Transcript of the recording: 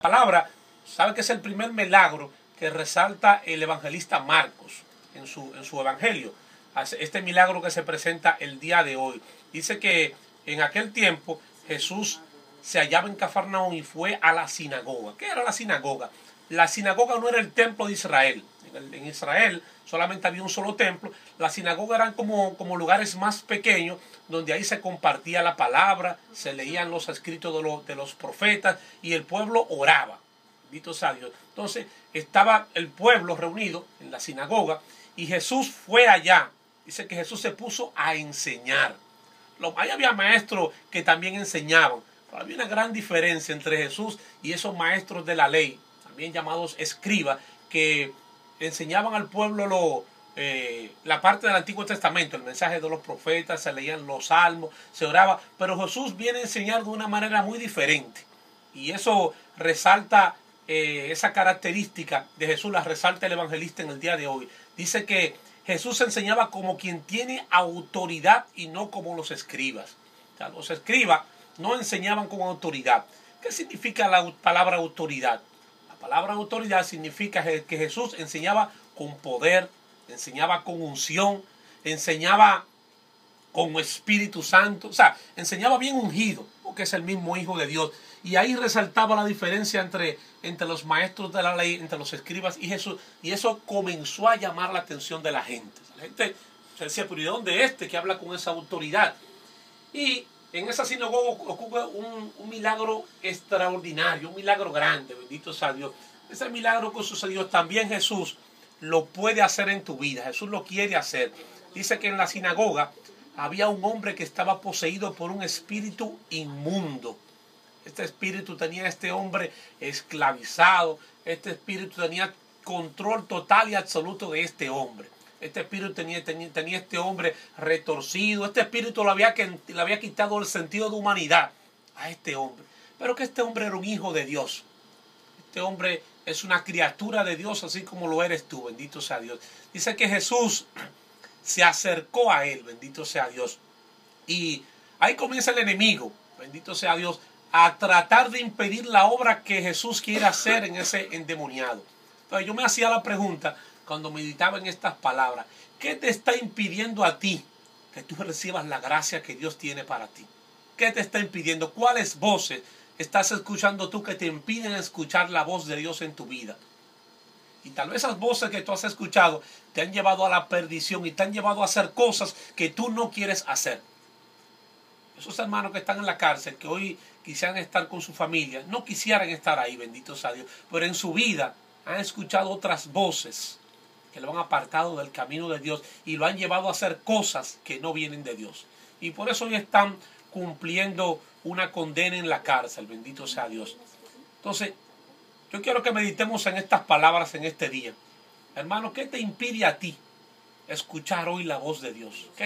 Palabra, sabe que es el primer milagro que resalta el evangelista Marcos en su evangelio. Este milagro que se presenta el día de hoy. Dice que en aquel tiempo Jesús se hallaba en Cafarnaúm y fue a la sinagoga. ¿Qué era la sinagoga? La sinagoga no era el templo de Israel. En Israel solamente había un solo templo. Las sinagogas eran como lugares más pequeños, donde ahí se compartía la palabra, se leían los escritos de los profetas y el pueblo oraba. Bendito sea Dios. Entonces estaba el pueblo reunido en la sinagoga y Jesús fue allá. Dice que Jesús se puso a enseñar. Ahí había maestros que también enseñaban. Pero había una gran diferencia entre Jesús y esos maestros de la ley, también llamados escribas, que enseñaban al pueblo la parte del Antiguo Testamento, el mensaje de los profetas, se leían los salmos, se oraba, pero Jesús viene a enseñar de una manera muy diferente. Y eso resalta, esa característica de Jesús la resalta el evangelista en el día de hoy. Dice que Jesús enseñaba como quien tiene autoridad y no como los escribas. O sea, los escribas no enseñaban con autoridad. ¿Qué significa la palabra autoridad? La palabra autoridad significa que Jesús enseñaba con poder, enseñaba con unción, enseñaba con Espíritu Santo, o sea, enseñaba bien ungido, porque es el mismo Hijo de Dios. Y ahí resaltaba la diferencia entre los maestros de la ley, entre los escribas y Jesús. Y eso comenzó a llamar la atención de la gente. La gente se decía, pero ¿y de dónde este que habla con esa autoridad? Y en esa sinagoga ocurre un milagro extraordinario, un milagro grande, bendito sea Dios. Ese milagro que sucedió también Jesús lo puede hacer en tu vida. Jesús lo quiere hacer. Dice que en la sinagoga había un hombre que estaba poseído por un espíritu inmundo. Este espíritu tenía a este hombre esclavizado. Este espíritu tenía control total y absoluto de este hombre. Este espíritu tenía a este hombre retorcido. Este espíritu le había quitado el sentido de humanidad a este hombre. Pero que este hombre era un hijo de Dios. Este hombre es una criatura de Dios, así como lo eres tú, bendito sea Dios. Dice que Jesús se acercó a él, bendito sea Dios. Y ahí comienza el enemigo, bendito sea Dios, a tratar de impedir la obra que Jesús quiere hacer en ese endemoniado. Entonces yo me hacía la pregunta, cuando meditaba en estas palabras, ¿qué te está impidiendo a ti que tú recibas la gracia que Dios tiene para ti? ¿Qué te está impidiendo? ¿Cuáles voces estás escuchando tú que te impiden escuchar la voz de Dios en tu vida? Y tal vez esas voces que tú has escuchado te han llevado a la perdición y te han llevado a hacer cosas que tú no quieres hacer. Esos hermanos que están en la cárcel, que hoy quisieran estar con su familia, no quisieran estar ahí, bendito sea Dios, pero en su vida han escuchado otras voces que lo han apartado del camino de Dios y lo han llevado a hacer cosas que no vienen de Dios. Y por eso hoy están cumpliendo una condena en la cárcel, bendito sea Dios. Entonces, yo quiero que meditemos en estas palabras en este día. Hermano, ¿qué te impide a ti escuchar hoy la voz de Dios? ¿Qué